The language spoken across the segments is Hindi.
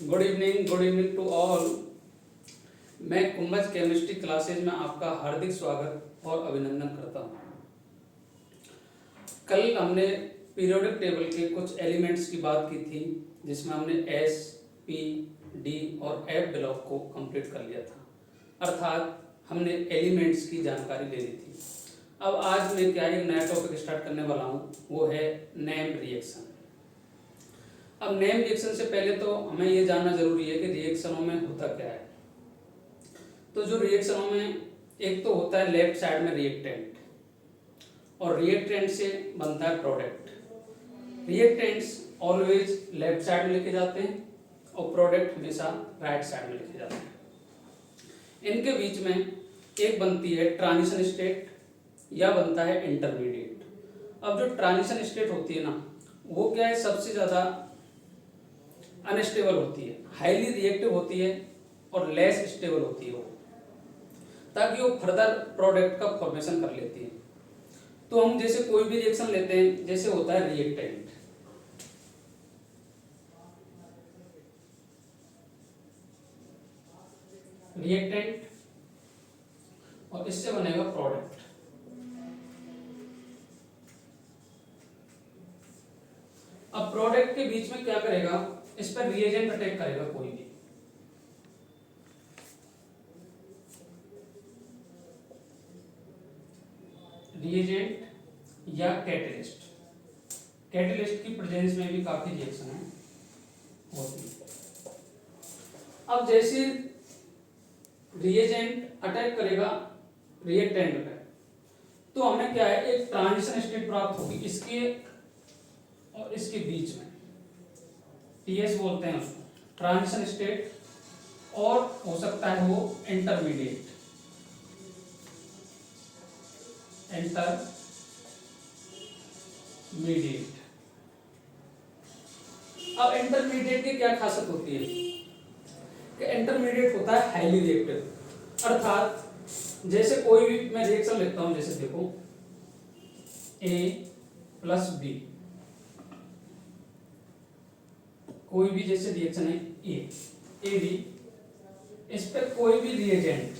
Good evening to all. मैं कुंभज केमिस्ट्री क्लासेज में आपका हार्दिक स्वागत और अभिनंदन करता हूँ। कल हमने पीरियोडिक टेबल के कुछ एलिमेंट्स की बात की थी, जिसमें हमने एस, पी, डी और एफ ब्लॉक को कंप्लीट कर लिया था, अर्थात हमने एलिमेंट्स की जानकारी ले ली थी। अब आज मैं क्या एक नया टॉपिक स्टार्ट करने वाला हूँ, वो है नेम रिएक्शन। अब नेम रिएक्शन से पहले तो हमें ये जानना जरूरी है कि रिएक्शनों में होता क्या है। तो जो रिएक्शनों में एक तो होता है लेफ्ट साइड में रिएक्टेंट, और रिएक्टेंट से बनता है product. Reactants always left side में लिखे जाते हैं और प्रोडक्ट हमेशा राइट साइड में लिखे जाते हैं। इनके बीच में एक बनती है ट्रांजिशन स्टेट या बनता है इंटरमीडिएट। अब जो ट्रांजिशन स्टेट होती है ना, वो क्या है, सबसे ज़्यादा अनस्टेबल होती है, हाईली रिएक्टिव होती है और लेस स्टेबल होती है वो, ताकि वो फर्दर प्रोडक्ट का फॉर्मेशन कर लेती है। तो हम जैसे कोई भी रिएक्शन लेते हैं, जैसे होता है रिएक्टेंट, और इससे बनेगा प्रोडक्ट। अब प्रोडक्ट के बीच में क्या करेगा, इस पर रिएजेंट अटैक करेगा, कोई भी रिएजेंट या कैटलिस्ट। कैटलिस्ट की प्रेजेंस में भी काफी रिएक्शन होती है। अब जैसे रिएजेंट अटैक करेगा रिएक्टेंट पे, तो हमें क्या है, एक ट्रांजिशन स्टेट प्राप्त होगी इसके और इसके बीच में, टीएस बोलते हैं उसको, ट्रांजिशन स्टेट, और हो सकता है वो इंटरमीडिएट। अब इंटरमीडिएट की क्या खासियत होती है कि इंटरमीडिएट होता है हाईली रिएक्टिव, अर्थात जैसे कोई भी मैं रिएक्शन लिखता हूं, जैसे देखो A प्लस बी, कोई भी जैसे रिएक्शन है ए बी, इस पे कोई भी रिएजेंट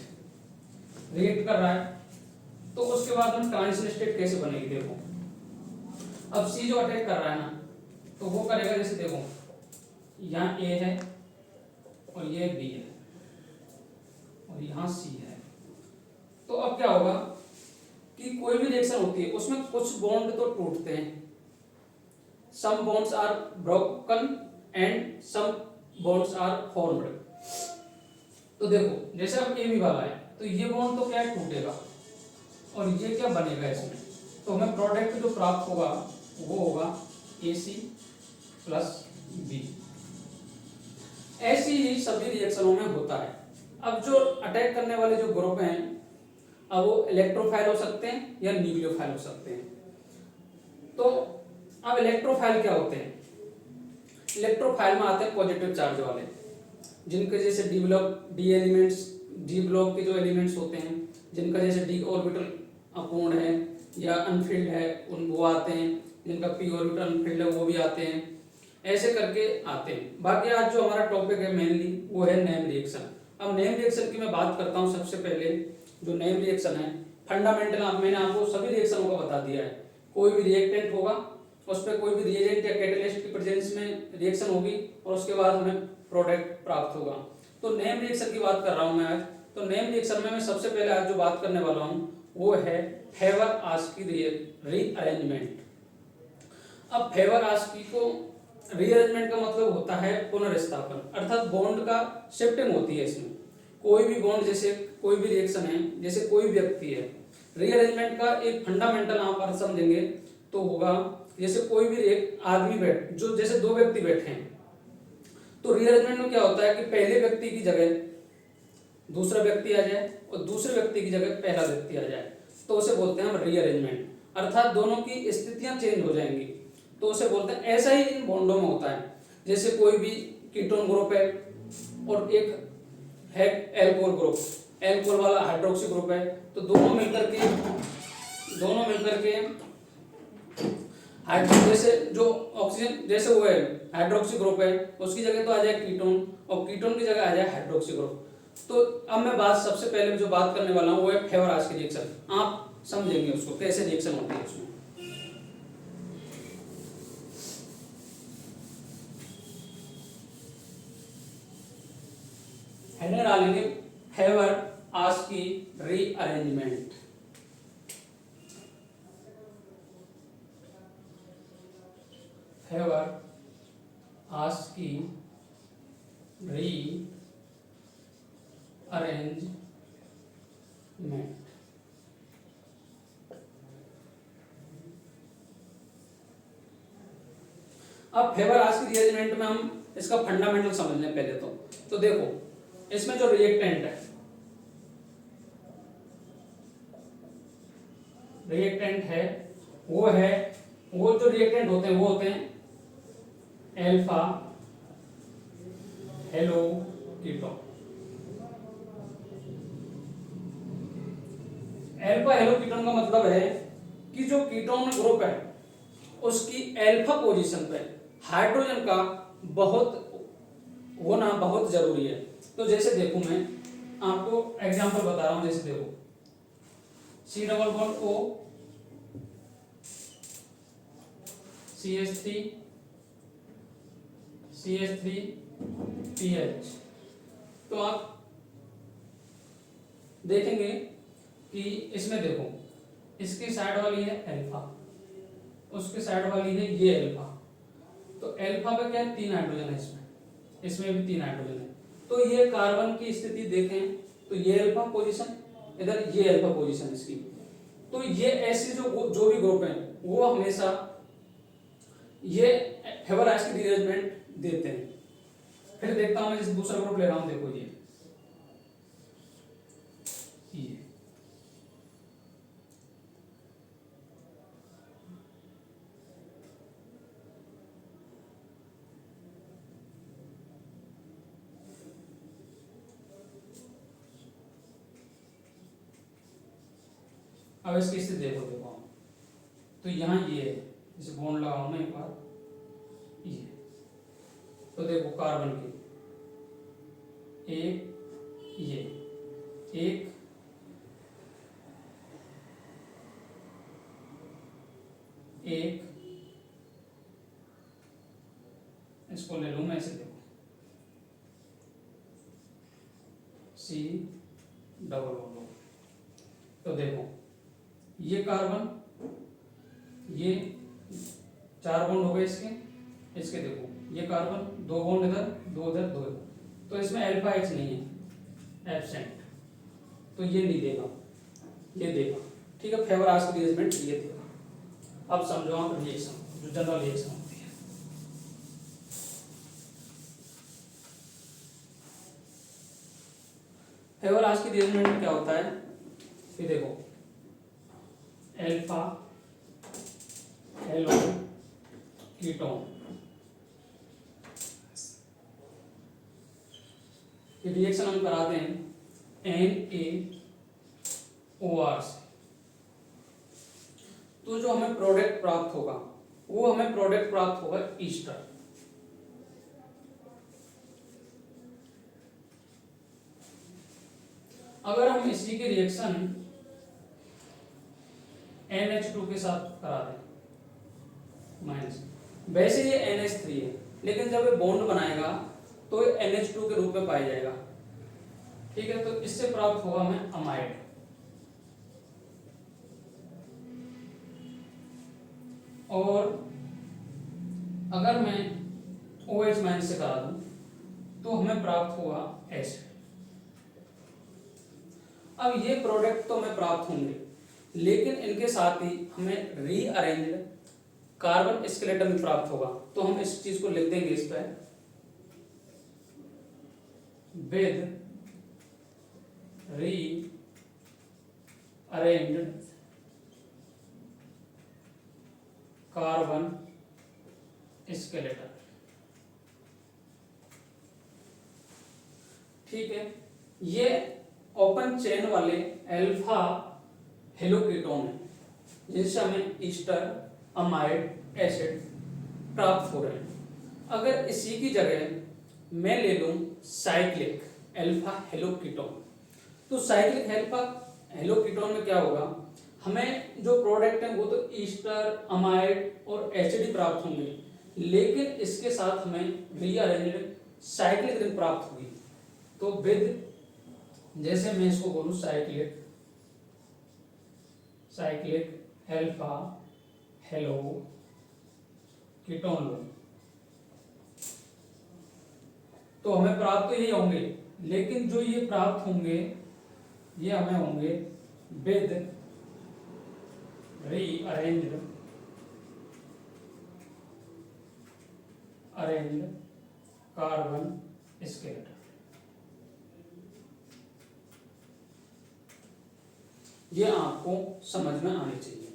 रिएक्ट कर रहा है, तो उसके बाद हम ट्रांजिशन स्टेट कैसे बनेगी, देखो अब सी जो अटैक कर रहा है ना, तो वो करेगा, जैसे देखो यहाँ ए है और ये बी है और यहाँ सी है। तो अब क्या होगा कि कोई भी रिएक्शन होती है उसमें कुछ बॉन्ड तो टूटते हैं, some bonds are broken and some bonds are formed. तो देखो जैसे अब ए बी वाला है, तो ये बॉन्ड तो क्या है, टूटेगा, और ये क्या बनेगा इसमें, तो हमें प्रोडक्ट जो प्राप्त होगा वो होगा AC प्लस बी। ऐसी ही सभी रिएक्शनों में होता है। अब जो अटैक करने वाले जो ग्रुप हैं, अब वो इलेक्ट्रोफाइल हो सकते हैं या न्यूक्लियोफाइल हो सकते हैं। तो अब इलेक्ट्रोफाइल क्या होते हैं, इलेक्ट्रोफाइल में आते हैं पॉजिटिव चार्ज वाले, जिनके जैसे डी एलिमेंट्स, डी ब्लॉक के जो एलिमेंट्स होते हैं, जिनका जैसे डी ऑर्बिटल अपूर्ण है या अनफिल्ड है, वो आते हैं, जिनका पी ऑर्बिटल अनफिल्ड है वो भी आते हैं, ऐसे करके आते हैं। बाकी आज जो हमारा टॉपिक है मेनली वो है नेम रिएक्शन। अब नेम रिएक्शन की मैं बात करता हूँ। सबसे पहले जो नेम रिएक्शन है, फंडामेंटल मैंने आपको सभी रिएक्शनों को बता दिया है। कोई भी रिएक्टेंट होगा, उस पर कोई भी रिएजेंट या कैटलिस्ट की प्रेजेंस में रिएक्शन होगी, और उसके बाद हमें प्रोडक्ट प्राप्त होगा। तो नेम रिएक्शन की बात कर रहा हूँ मैं आज। तो नेम रिएक्शन में मैं सबसे पहले आज जो बात करने वाला हूँ वो है फेवर-आस्की रीअरेंजमेंट। अब फेवर-आस्की को रीअरेंजमेंट का मतलब होता है पुनर्स्थापन, अर्थात बॉन्ड का शिफ्टिंग होती है इसमें। कोई भी बॉन्ड, जैसे कोई भी रिएक्शन है, जैसे कोई व्यक्ति है, रीअरेंजमेंट का एक फंडामेंटल आप पर समझेंगे तो होगा, जैसे कोई भी एक आदमी जो जैसे दो व्यक्ति बैठे हैं, तो रीअरेंजमेंट में क्या होता है कि पहले व्यक्ति की जगह दूसरा व्यक्ति आ जाए और दूसरे व्यक्ति की जगह पहला व्यक्ति आ जाए, तो उसे बोलते हैं हम रीअरेंजमेंट, अर्थात दोनों की स्थितियां चेंज हो जाएंगी, तो उसे बोलते हैं। ऐसा ही इन बॉन्डों में होता है, जैसे कोई भी कीटोन ग्रुप है और एक है एल्कोहल ग्रुप, एल्कोहल वाला हाइड्रोक्सी ग्रुप है, तो दोनों मिलकर के जैसे जो ऑक्सीजन जैसे वो है हाइड्रोक्सी ग्रुप है, उसकी जगह तो आ जाए कीटोन, और कीटोन की जगह आ जाए हाइड्रोक्सी ग्रुप। तो अब मैं सबसे पहले जो बात करने वाला हूँ वो है फेवरास की रिएक्शन। आप समझेंगे उसको कैसे रिएक्शन होती है उसमें। हेडर डालेंगे फेवर आस की रीअरेंजमेंट। फेवर आस की रीअरेंजमेंट। अब फेवर आस की रीअरेंजमेंट में हम इसका फंडामेंटल समझ लें पहले तो देखो इसमें जो रिएक्टेंट है वो जो रिएक्टेंट होते हैं वो होते हैं alpha hello ketone. Alpha hello ketone का मतलब है कि जो कीटोन ग्रुप है उसकी एल्फा पोजीशन पे हाइड्रोजन का बहुत होना बहुत जरूरी है। तो जैसे देखो मैं आपको एग्जांपल बता रहा हूं, जैसे देखो C++ O CH3 PH। तो आप देखेंगे कि इसमें देखो इसकी साइड वाली है एल्फा, उसकी साइड वाली है ये एल्फा। तो एल्फा पे क्या है, 3 हाइड्रोजन है, इसमें भी 3 हाइड्रोजन है। तो ये कार्बन की स्थिति देखें तो ये एल्फा पोजीशन, इधर ये एल्फा पोजीशन इसकी। तो ये ऐसे जो भी ग्रुप है वो हमेशा ये फेवर आस की रीअरेंजमेंट देते हैं। फिर देखता हूं मैं जैसे दूसरा ग्रुप ले रहा हूं, देखो ये अब इसकी स्थिति देखो तो यहाँ ये है, जैसे बॉन्ड लगाऊं मैं एक बार, ये तो देखो कार्बन की एक इसको ले लूं मैं, ऐसे देखो C++। तो देखो ये कार्बन, ये 4 बॉन्ड हो गए इसके देखो ये कार्बन 2 बॉन्ड इधर 2 इधर 2 इधर। तो इसमें अल्फा H नहीं है, एब्सेंट, तो ये नहीं देगा, ये देगा। ठीक है, फेवर आस की रीअरेंजमेंट ये देगा। अब समझो आप रिएक्शन, जो जनरल रिएक्शन होती है। फेवर आस की रीअरेंजमेंट में क्या होता है कि देखो एल्फा हेलो कीटोन की रिएक्शन हम कराते हैं NaOR से। तो जो हमें प्रोडक्ट प्राप्त होगा वो हमें प्रोडक्ट प्राप्त होगा ईस्टर। अगर हम इसी की रिएक्शन NH2 के साथ करा दें माइनस, वैसे ये NH3 है लेकिन जब ये बॉन्ड बनाएगा तो ये NH2 के रूप में पाया जाएगा। ठीक है, तो इससे प्राप्त होगा हमें अमाइड। और अगर मैं OH माइनस से करा दूं तो हमें प्राप्त होगा एसिड। अब ये प्रोडक्ट तो हमें प्राप्त होंगे लेकिन इनके साथ ही हमें रीअरेंज्ड कार्बन स्केलेटन भी प्राप्त होगा। तो हम इस चीज को लिख देंगे इस पर विद रीअरेंज्ड कार्बन स्केलेटन। ठीक है, ये ओपन चेन वाले अल्फा हेलो कीटोन है जिससे हमें ईस्टर, अमाइड एसिड प्राप्त हो रहे हैं। अगर इसी की जगह मैं ले लूं साइक्लिक अल्फा हेलोकीटोन, तो साइक्लिक अल्फा हेलोकीटोन में क्या होगा, हमें जो प्रोडक्ट है वो तो ईस्टर, अमाइड और एचडी प्राप्त होंगे, लेकिन इसके साथ हमें रीअरेंज्ड साइक्लिक रिंग प्राप्त होगी। तो विद, जैसे मैं इसको बोलूं साइक्लिक अल्फा हेलो कीटोन लो, तो हमें प्राप्त तो यही होंगे, लेकिन जो ये प्राप्त होंगे ये हमें होंगे विद रीअरेंज्ड कार्बन स्केलेटन। ये आपको समझ में आनी चाहिए।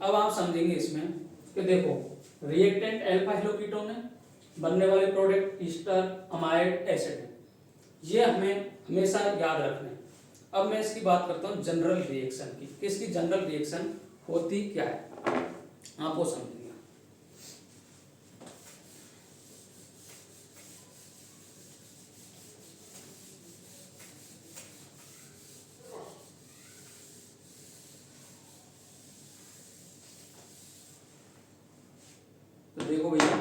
अब आप समझेंगे इसमें कि देखो रिएक्टेंट अल्फा हेलोकीटोन है, बनने वाले प्रोडक्ट ईस्टर, अमाइड, एसिड है, ये हमें हमेशा याद रखना है। अब मैं इसकी बात करता हूँ जनरल रिएक्शन की, इसकी जनरल रिएक्शन होती क्या है, आप वो समझेंगे। तो देखो भैया,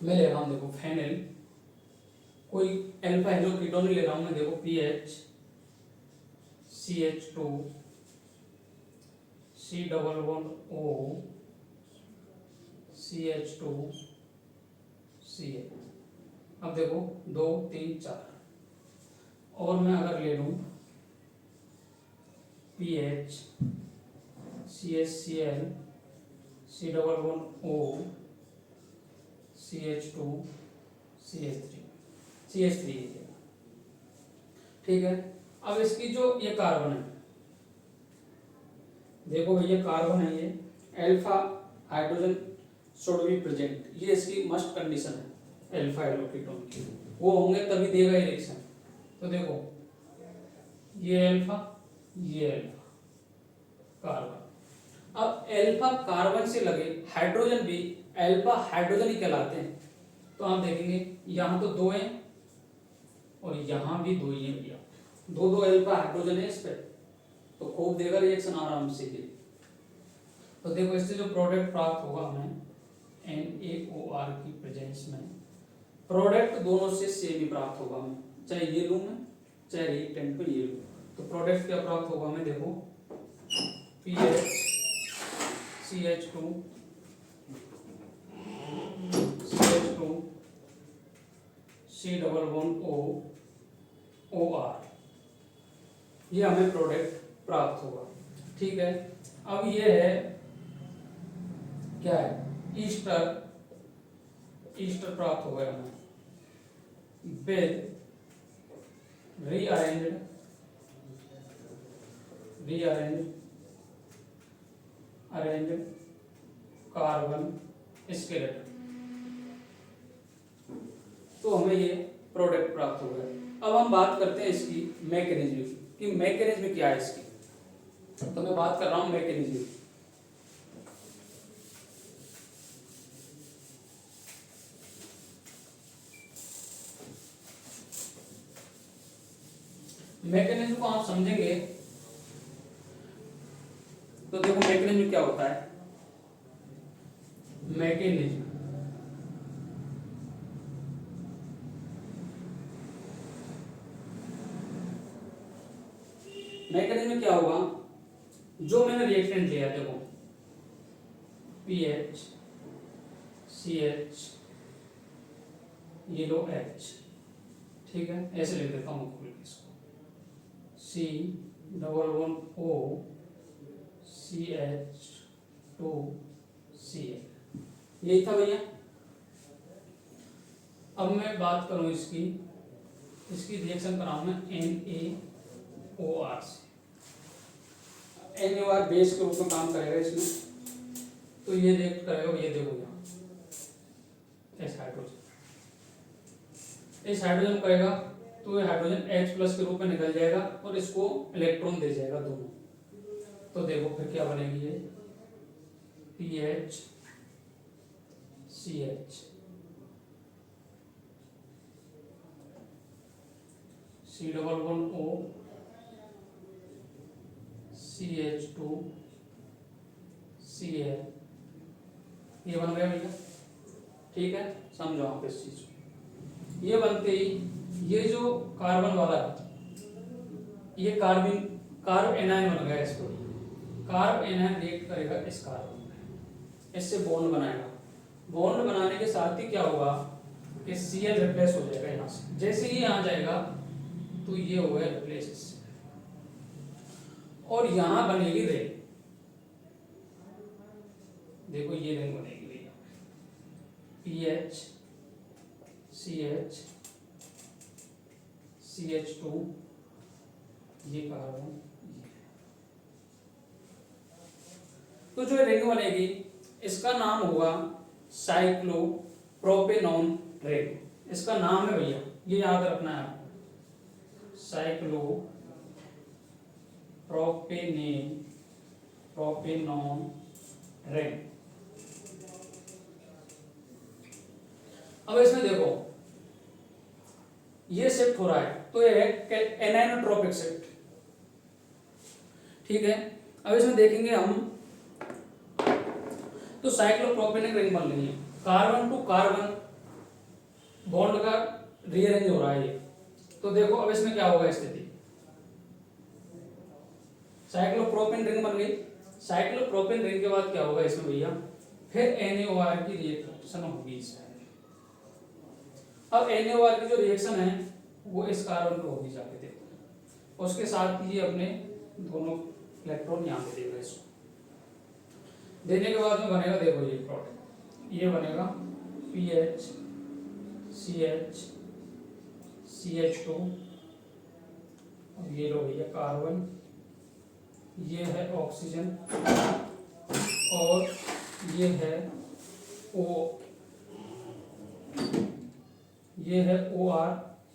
मैं ले रहा हूँ, देखो फेनिल, कोई अल्फा हेलोकीटोन ले रहा हूँ मैं, देखो PH CH2 C double bond O CH2 Cl। अब देखो 2 3 4, और मैं अगर ले लूँ PH CHCl C double bond O CH2 CH3 ठीक है। अब इसकी जो ये कार्बन है, देखो ये कार्बन है, ये alpha hydrogen should be present, ये इसकी मस्ट कंडीशन है अल्फा हेलोकीटोन की, वो होंगे तभी देगा ये रिएक्शन। तो देखो ये अल्फा कार्बन, अब अल्फा कार्बन से लगे हाइड्रोजन भी अल्फा हाइड्रोजन ही कहलाते हैं। तो आप देखेंगे यहाँ तो 2 हैं और यहाँ भी 2 ही है भैया, 2 अल्फा हाइड्रोजन है इस पे, तो खूब देगा रिएक्शन आराम से ही। तो देखो इससे जो प्रोडक्ट प्राप्त होगा हमें NaOR की प्रेजेंस में, प्रोडक्ट दोनों से सेम ही प्राप्त होगा हमें, चाहे ये लूँ मैं चाहे रिएक्टेंट पे ये लूँ, तो प्रोडक्ट क्या प्राप्त होगा हमें, देखो PH CH2 C double bond O OR, ये हमें प्रोडक्ट प्राप्त होगा। ठीक है, अब ये है क्या है, ईस्टर प्राप्त हो गया हमें विद रीअरेंज्ड कार्बन स्केलेटन, तो हमें ये प्रोडक्ट प्राप्त हो गया। अब हम बात करते हैं इसकी मैकेनिज्म की, मैकेनिज्म क्या है इसकी, तो मैं बात कर रहा हूं मैकेनिज्म। मैकेनिज्म को आप समझेंगे तो देखो मैकेनिज्म क्या होता है, मैकेनिज्म में क्या होगा, जो मैंने रिएक्टेंट लिया, देखो PH CH ये लो H, ठीक है, ऐसे लिख देता हूँ खोल के इसको, C double one O CH2 Cl, यही था भैया। अब मैं बात करूं इसकी रिएक्शन कराऊं मैं NaOR से, NaOR बेस के रूप में काम करेगा इसमें, तो ये रिएक्ट करेगा, ये देखो यहाँ इस हाइड्रोजन करेगा, तो ये हाइड्रोजन H+ के रूप में निकल जाएगा और इसको इलेक्ट्रॉन दे जाएगा दोनों, तो देखो फिर क्या बनेगी, PH CH C double one O CH2 Cl, ये बन गया भैया। ठीक है, समझो आप इस चीज को। ये बनते ही ये जो कार्बन वाला है, ये कार्ब एनायन बन गया। इसको कार्ब एनायन रिएक्ट करेगा इस कार्बन में, इससे बॉन्ड बनाएगा। बॉन्ड बनाने के साथ ही क्या होगा कि Cl रिप्लेस हो जाएगा यहाँ से। जैसे ही यहाँ जाएगा तो ये हो गया रिप्लेस इससे, और यहाँ बनेगी रिंग। देखो ये रिंग बनेगी भैया, PH CH CH2, ये कार्बन। तो जो रिंग बनेगी इसका नाम होगा साइक्लोप्रोपेनॉन रिंग। इसका नाम है भैया, ये याद रखना है आपको, साइक्लोप्रोपेनॉन रिंग। अब इसमें देखो ये शिफ्ट हो रहा है, तो ये है एनाइनोट्रोपिक शिफ्ट। ठीक है, अब इसमें देखेंगे हम, तो साइक्लोप्रोपेनिक रिंग बन रही है, कार्बन टू कार्बन बॉन्ड का रीअरेंज हो रहा है ये। तो देखो अब इसमें क्या होगा स्थिति, साइक्लोप्रोपेन रिंग बन गई। साइक्लोप्रोपेन रिंग के बाद क्या होगा इसमें भैया, फिर NaOR की रिएक्शन होगी इसमें। अब NaOR की जो रिएक्शन है वो इस कार्बन पे होगी, जाके देखो उसके साथ ये अपने दोनों इलेक्ट्रॉन यहाँ पे देगा। इसको देने के बाद में बनेगा, देखो ये प्रोडक्ट, ये बनेगा PH CH CH2, और ये लो भैया कार्बन, ये है ऑक्सीजन, और ये है O, ये है OR,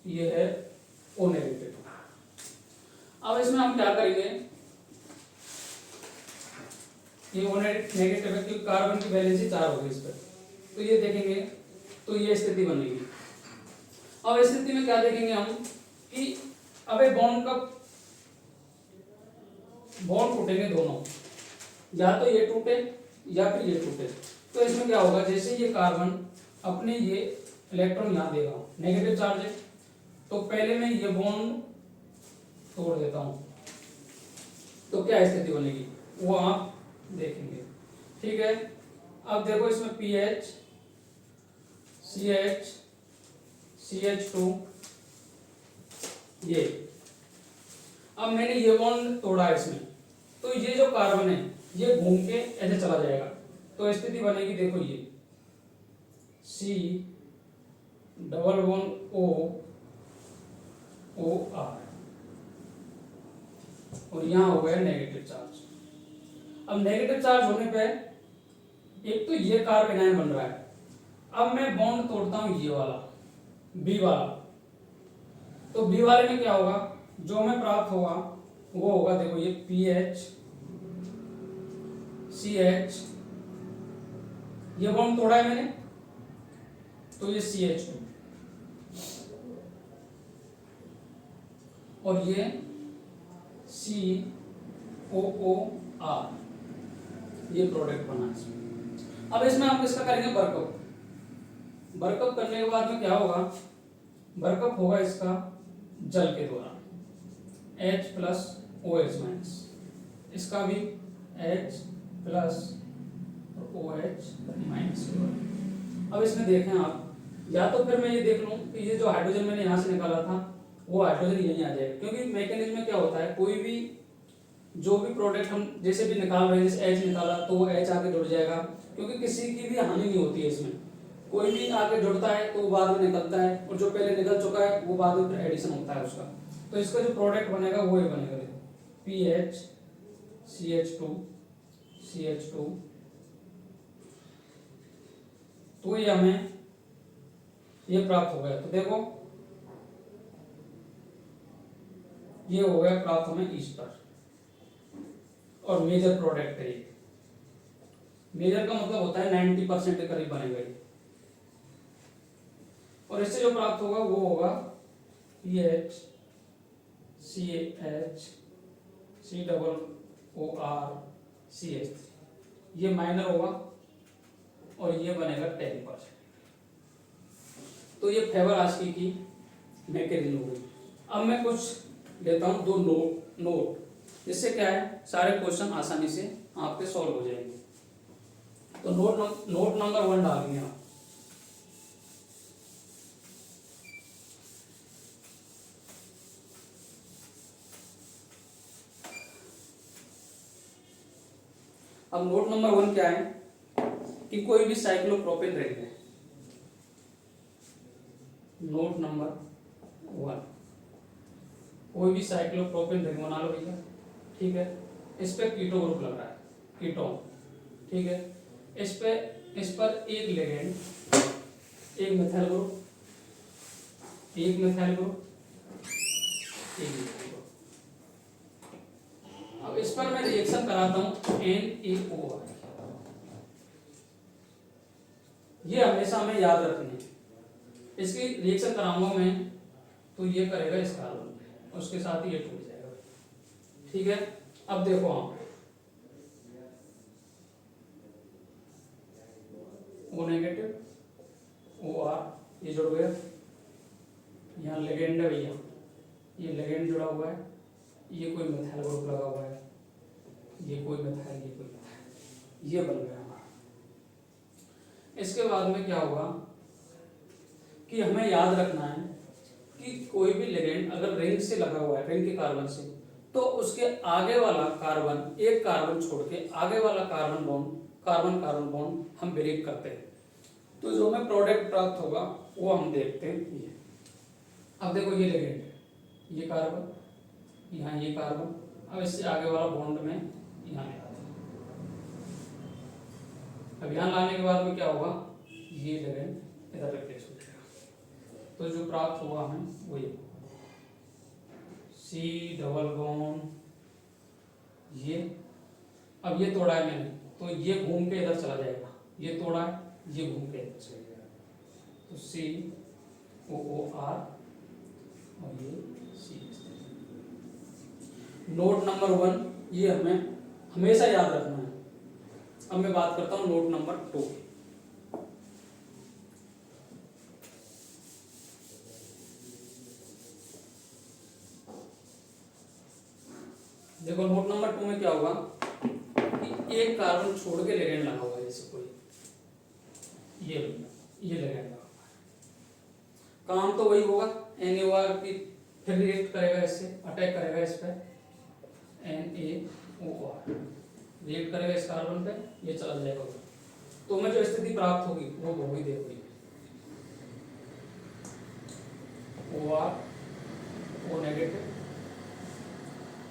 ये है O नेगेटिव। अब इसमें हम क्या करेंगे, ये O नेगेटिव है क्योंकि कार्बन की वैलेंसी 4 होगी इस पर, तो ये देखेंगे तो ये स्थिति बनेगी। अब इस स्थिति में क्या देखेंगे हम कि अब ये बॉन्ड टूटेंगे दोनों, या तो ये टूटे या फिर ये टूटे। तो इसमें क्या होगा, जैसे ये कार्बन अपने ये इलेक्ट्रॉन यहाँ देगा, नेगेटिव चार्ज है, तो पहले मैं ये बॉन्ड तोड़ देता हूं, तो क्या स्थिति बनेगी वो आप देखेंगे। ठीक है, अब देखो इसमें PH CH CH2, ये अब मैंने ये बॉन्ड तोड़ा इसमें, तो ये जो कार्बन है ये घूम के ऐसे चला जाएगा, तो स्थिति बनेगी, देखो ये C double one O OR, और यहाँ हो गया नेगेटिव चार्ज। अब नेगेटिव चार्ज होने पे एक तो ये कार्बन आयन बन रहा है। अब मैं बॉन्ड तोड़ता हूं ये वाला B वाला, तो B वाले में क्या होगा, जो हमें प्राप्त होगा वो होगा, देखो ये PH CH, ये बॉन्ड तोड़ा है मैंने, तो ये CH2, और ये COOR, ये प्रोडक्ट बना इसमें। अब इसमें हम किसका करेंगे, वर्कअप। वर्कअप करने के बाद में क्या होगा, वर्कअप होगा इसका जल के द्वारा, H प्लस OH माइनस, इसका भी H प्लस OH माइनस। अब इसमें देखें आप, या तो फिर मैं ये देख लूं कि ये जो हाइड्रोजन मैंने यहाँ से निकाला था वो हाइड्रोजन यहीं आ जाएगा, क्योंकि मैकेनिज्म में क्या होता है, कोई भी जो भी प्रोडक्ट हम जैसे भी निकाल रहे हैं, जैसे H निकाला तो वो H आके जुड़ जाएगा, क्योंकि किसी की भी हानि नहीं होती है इसमें। कोई भी आके जुड़ता है तो वो बाद में निकलता है, और जो पहले निकल चुका है वो बाद में एडिशन होता है उसका। तो इसका जो प्रोडक्ट बनेगा वो ये बनेगा, देखो PH CH2 तो ये हमें ये प्राप्त हो गया। तो देखो ये हो गया प्राप्त हमें ईस्टर, और मेजर प्रोडक्ट है ये, मेजर का मतलब होता है 90% के करीब बनेगा ये। और इससे जो प्राप्त होगा वो होगा PH CH COOR CH3, ये माइनर होगा और ये बनेगा 10%। तो ये फेवर आस्की की मैकेनिज्म हो गई। अब मैं कुछ लेता हूँ दो नोट जिससे क्या है सारे क्वेश्चन आसानी से आपके सॉल्व हो जाएंगे। तो नोट नंबर 1 डालेंगे आप। अब नोट नंबर 1 क्या है कि कोई भी साइक्लोप्रोपेन रिंग है। नोट नंबर 1, कोई भी साइक्लोप्रोपेन रिंग बना लो भैया, ठीक है। इस पे कीटो ग्रुप लग रहा है, कीटोन, ठीक है। इस पर एक लिगेंड, एक मिथाइल ग्रुप, एक मिथाइल ग्रुप, एक मिथाइल ग्रुप। अब इस पर मैं रिएक्शन कराता हूं NaOH। ये हमेशा हमें याद रखनी है। इसकी रिएक्शन कराऊंगा मैं तो ये करेगा इस कार्बन पे, उसके साथ ही ये टूट जाएगा, ठीक है। अब देखो आप O नेगेटिव OR ये जुड़ गया, यहाँ लिगेंड है भैया, ये लिगेंड जुड़ा हुआ है, ये कोई मिथाइल ग्रुप लगा हुआ है, ये कोई मिथाइल, ये कोई मिथाइल, ये बन गया हमारा। इसके बाद में क्या होगा कि हमें याद रखना है कि कोई भी लिगेंड अगर रिंग से लगा हुआ है, रिंग के कार्बन से, तो उसके आगे वाला कार्बन, एक कार्बन छोड़ के आगे वाला कार्बन बॉन्ड हम ब्रेक करते हैं। तो जो हमें प्रोडक्ट प्राप्त होगा वो हम देखते हैं ये। अब देखो ये लिगेंड है, ये कार्बन, यहाँ ये कार्बन, अब इससे आगे वाला बॉन्ड में यहाँ ले आते हैं। अब यहाँ लाने के बाद में क्या होगा, ये लिगेंड इधर रिप्लेस हो जाएगा। तो जो प्राप्त हुआ हमें वो ये C डबल बॉन्ड, ये अब ये तोड़ा है मैंने तो ये घूम के इधर चला जाएगा, ये तोड़ा है, ये घूम के इधर चला जाएगा। तो COOR और ये C। नोट नंबर 1 ये हमें हमेशा याद रखना है। अब मैं बात करता हूँ नोट नंबर 2। देखो नोट नंबर 2 में क्या होगा कि एक कार्बन छोड़ के लिगेंड लगा हुआ है, जैसे कोई ये लिगेंड लगा हुआ है, काम तो वही होगा NaOH की, फिर रिएक्ट करेगा इससे, अटैक करेगा इस पे, NaOH रिएक्ट करेगा इस कार्बन पे, ये चला जाएगा। तो हमें जो स्थिति प्राप्त होगी वो होगी, देखो OR O नेगेटिव,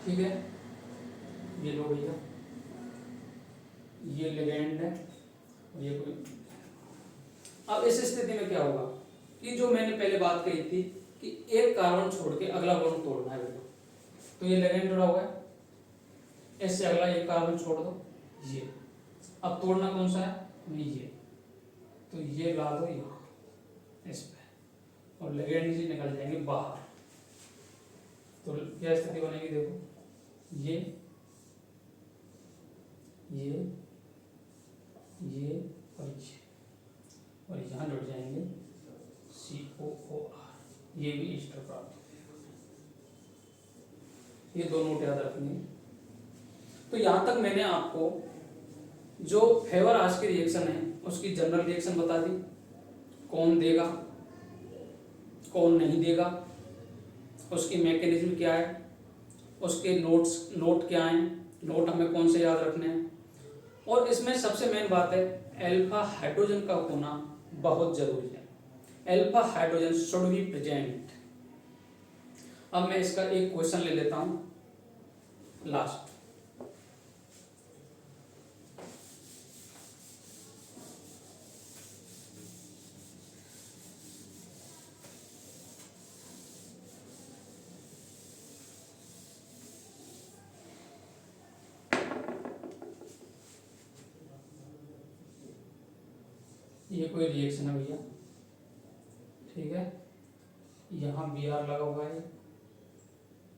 ठीक है। ये लो भैया, ये लिगेंड है, ये कोई। अब इस स्थिति में क्या होगा कि जो मैंने पहले बात कही थी कि एक कार्बन छोड़ के अगला बॉन्ड तोड़ना है भैया। तो ये लिगेंड जुड़ा हुआ है, इससे अगला एक कार्बन छोड़ दो, ये अब तोड़ना कौन सा है, ये। तो ये ला दो यहाँ इस पे, और लिगेंड जी निकल जाएंगे बाहर। तो क्या स्थिति बनेगी, देखो ये और यहाँ जुड़ जाएंगे COOR, ये भी ईस्टर प्राप्त हो जाएगा। ये दो नोट याद रखनी। तो यहाँ तक मैंने आपको जो फेवर आस्की की रिएक्शन है उसकी जनरल रिएक्शन बता दी, कौन देगा कौन नहीं देगा, उसकी मैकेनिज्म क्या है, उसके नोट क्या हैं, नोट हमें कौन से याद रखने हैं। और इसमें सबसे मेन बात है अल्फा हाइड्रोजन का होना बहुत जरूरी है। Alpha hydrogen should be present. अब मैं इसका एक क्वेश्चन ले लेता हूं लास्ट। ये कोई रिएक्शन है भैया, ठीक है, यहाँ बी आर लगा हुआ है,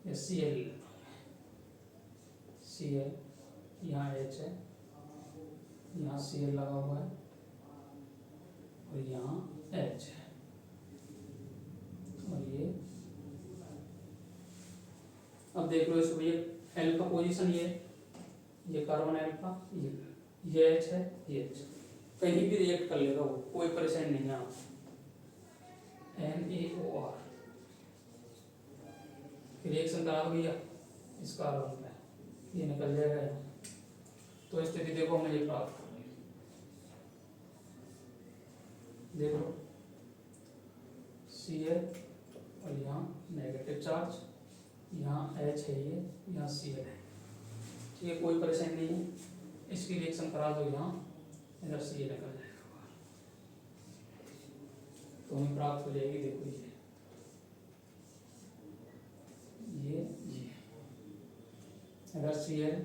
ये सी एल, यहाँ एच है, यहाँ सी एल लगा हुआ है और यहाँ एच है, और ये अब देख लो इसको भैया, एल का पोजीशन ये कार्बन एल का, ये एच है, ये एच, कहीं भी रिएक्ट कर लेगा वो, कोई परेशानी नहीं है। NaOR रिएक्शन करा दो भैया इस कार्बन में, ये निकल जाएगा यहाँ। तो स्थिति देखो हमने ये प्राप्त कर ली, देख लो Cl और यहाँ नेगेटिव चार्ज, यहाँ H है, ये यहाँ Cl है, ठीक है, कोई परेशानी नहीं है। इसकी रिएक्शन करा दो यहाँ, इधर से ये निकल जाएगा, तो हमें प्राप्त हो जाएगी, देखो ये अगर Cl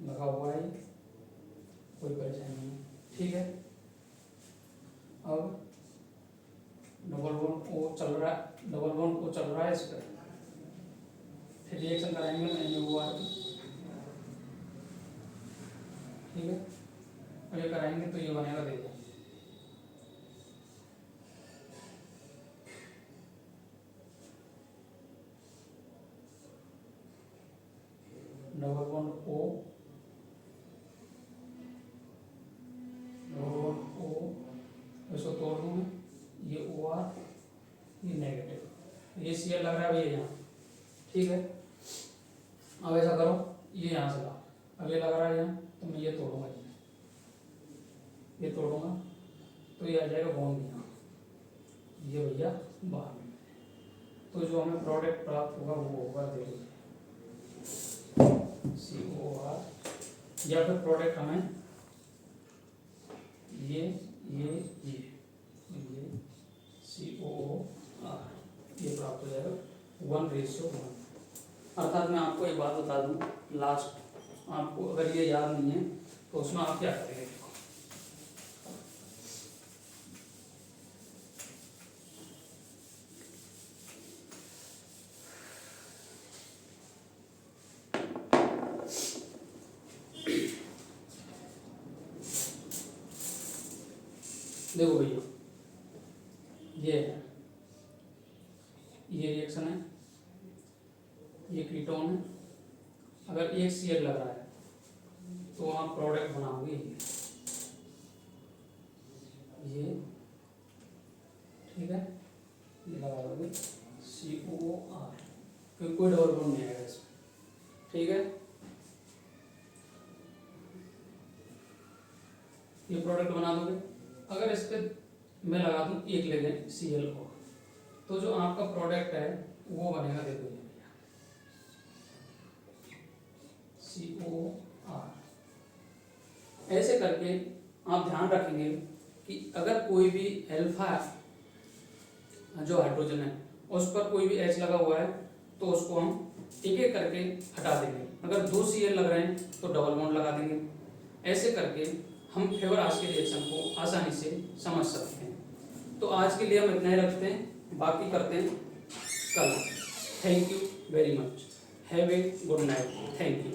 लगा हुआ है, कोई परेशानी नहीं, ठीक है। अब डबल बॉन्ड O चल रहा है, डबल बॉन्ड O चल रहा है इस पर, फिर रिएक्शन कराएंगे NaOR, ठीक है, और ये कराएंगे तो ये बनेगा, देखो डबल बॉन्ड O, इसको तोड़ दूँ मैं, ये OR, ये नेगेटिव, ये Cl लग रहा है भैया यहाँ, ठीक है। अब ऐसा करो, ये यहाँ से ला, अब ये लग रहा है यहाँ, तो मैं ये तोड़ूंगा, ये तोड़ूंगा तो ये आ जाएगा बॉन्ड यहाँ, ये भैया बाहर में, तो जो हमें प्रोडक्ट प्राप्त होगा वो होगा, देखो COR, या फिर प्रोडक्ट हमें ये COR ये प्राप्त हो जाएगा 1:1। अर्थात मैं आपको एक बात बता दूं लास्ट, आपको अगर ये याद नहीं है तो उसमें आप क्या करेंगे, देखो भैया ये रिएक्शन है, ये कीटोन है, अगर एक Cl लग रहा है तो आप प्रोडक्ट बनाओगे ये, ठीक है, ये लगा दोगे COR, क्योंकि कोई डबल बॉन्ड नहीं आएगा इसमें, ठीक है। ये प्रोडक्ट बना दोगे, अगर इस पर मैं लगा दूं एक लेंगे Cl को, तो जो आपका प्रोडक्ट है वो बनेगा, देखो ये COR। ऐसे करके आप ध्यान रखेंगे कि अगर कोई भी अल्फा जो हाइड्रोजन है उस पर कोई भी H लगा हुआ है तो उसको हम एक एक करके हटा देंगे, अगर 2 Cl लग रहे हैं तो डबल बॉन्ड लगा देंगे। ऐसे करके हम फेवर-आस के रिएक्शन को आसानी से समझ सकते हैं। तो आज के लिए हम इतना ही रखते हैं, बाकी करते हैं कल। Thank you very much, have a good night, thank you.